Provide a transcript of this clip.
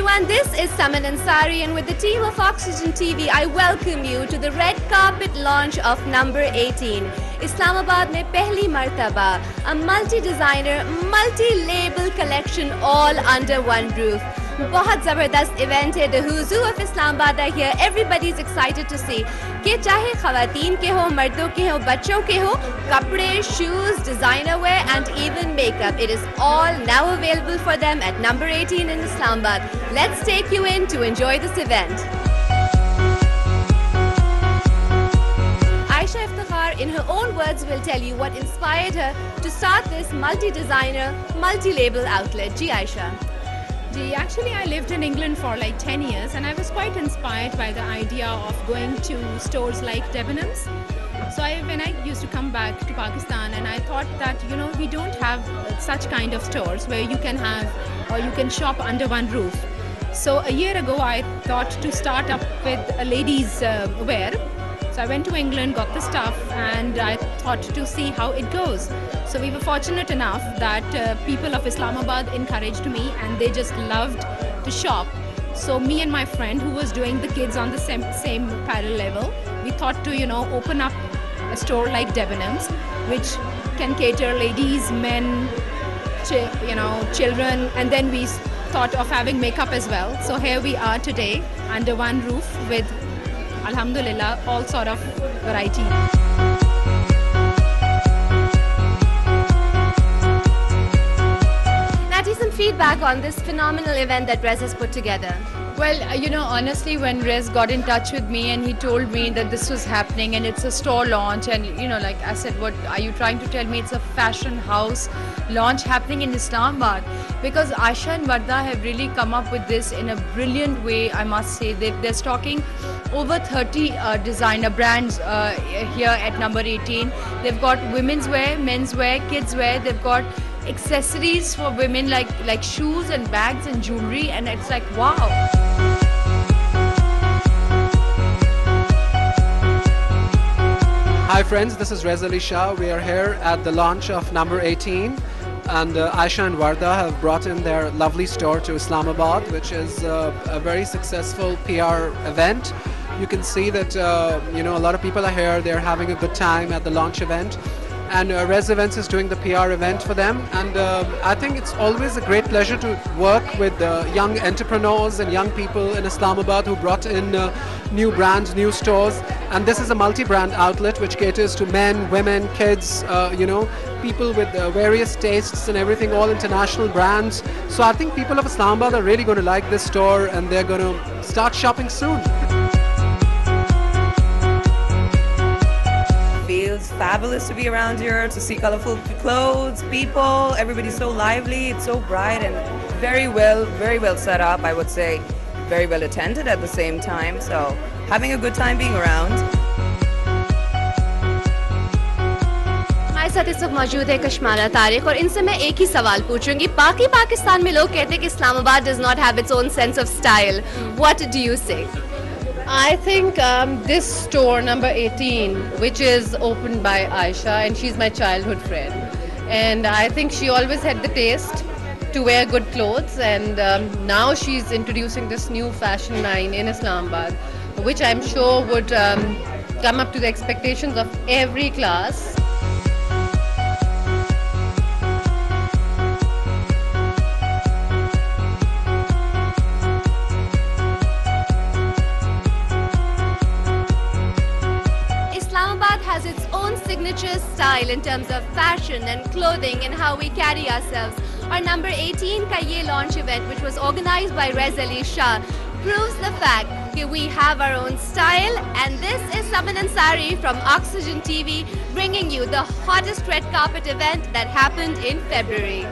everyone, this is Saman Ansari, and with the team of Oxygen TV, I welcome you to the red carpet launch of number 18. Islamabad mein pehli martaba, a multi-designer, multi-label collection all under one roof. बहुत ज़बरदस्त event है. The who's who of Islamabad are here. Everybody is excited to see कि चाहे ख़वातीन के हो, मर्दों के हो, बच्चों के हो, कपड़े, shoes, designer wear and even makeup. It is all now available for them at number 18 in Islamabad. Let's take you in to enjoy this event. Aisha Iftikhar, in her own words, will tell you what inspired her to start this multi-designer, multi-label outlet. Ji Aisha. Actually, I lived in England for like 10 years and I was quite inspired by the idea of going to stores like Debenhams. So when I used to come back to Pakistan, and I thought that, we don't have such kind of stores where you can have or you can shop under one roof. So a year ago, I thought to start up with a ladies' wear. So I went to England, got the stuff, and I thought to see how it goes. So we were fortunate enough that people of Islamabad encouraged me and they just loved to shop. So me and my friend who was doing the kids on the same parallel level, we thought to, open up a store like Debenhams, which can cater ladies, men, children, and then we thought of having makeup as well. So here we are today under one roof with, alhamdulillah, all sort of variety. Some feedback on this phenomenal event that Rez has put together. Well, honestly, when Rez got in touch with me and he told me that this was happening and it's a store launch, and like I said, what are you trying to tell me? It's a fashion house launch happening in Islamabad, because Aisha and Warda have really come up with this in a brilliant way, I must say. They're stocking over 30 designer brands here at number 18. They've got women's wear, men's wear, kids wear. They've got accessories for women like shoes and bags and jewelry, and it's like, wow. Hi friends, this is Rez Ali Shah. We are here at the launch of number 18, and Aisha and Warda have brought in their lovely store to Islamabad, which is a very successful PR event. You can see that a lot of people are here. They're having a good time at the launch event. And Rez Events is doing the PR event for them, and I think it's always a great pleasure to work with young entrepreneurs and young people in Islamabad who brought in new brands, new stores. And this is a multi-brand outlet which caters to men, women, kids, people with various tastes and everything, all international brands. So I think people of Islamabad are really going to like this store, and they're going to start shopping soon. Feels fabulous to be around here, to see colorful clothes, people. Everybody's so lively, it's so bright and very well set up, I would say. Very well attended at the same time, so having a good time being around. हमारे साथ इस वक्त मौजूद है कशमारा तारिक, और इनसे मैं एक ही सवाल पूछूंगी. बाकी पाकिस्तान में लोग कहते हैं कि Islamabad does not have its own sense of style. What do you say? I think this store number 18, which is opened by Aisha, and she's my childhood friend, and I think she always had the taste to wear good clothes, and now she's introducing this new fashion line in Islamabad, which I'm sure would come up to the expectations of every class. Has its own signature style in terms of fashion and clothing and how we carry ourselves. Our number 18 ka ye launch event, which was organized by Rez Ali Shah, proves the fact that we have our own style. And this is Saman Ansari from Oxygen TV, bringing you the hottest red carpet event that happened in February.